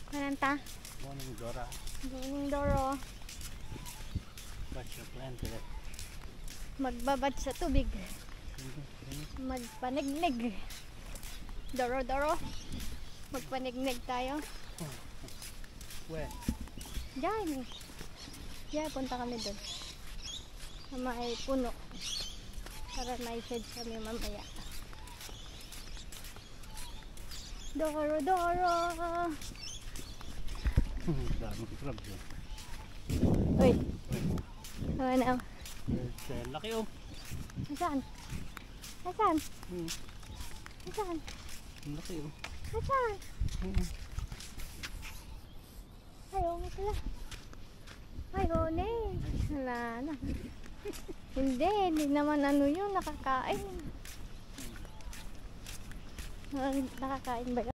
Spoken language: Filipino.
Kananta? Morning, Dora. Morning, Doro. What's your plan today? Magbabad sa tubig. Magpanignig. Doro, Doro. Magpanignig tayo. Where? Diyan. Diyan, punta kami doon. Sa may puno. Para may shade kami mamaya. Doro, Doro. Daming crabs yun. Uy. Ano? Laki oh. Nasaan? Nasaan? Hmm. Nasaan? Laki oh. Nasaan? Ayaw nga pala. Ayaw na eh. Wala na. Hindi naman ano yun, nakakain. Nakakain ba yun?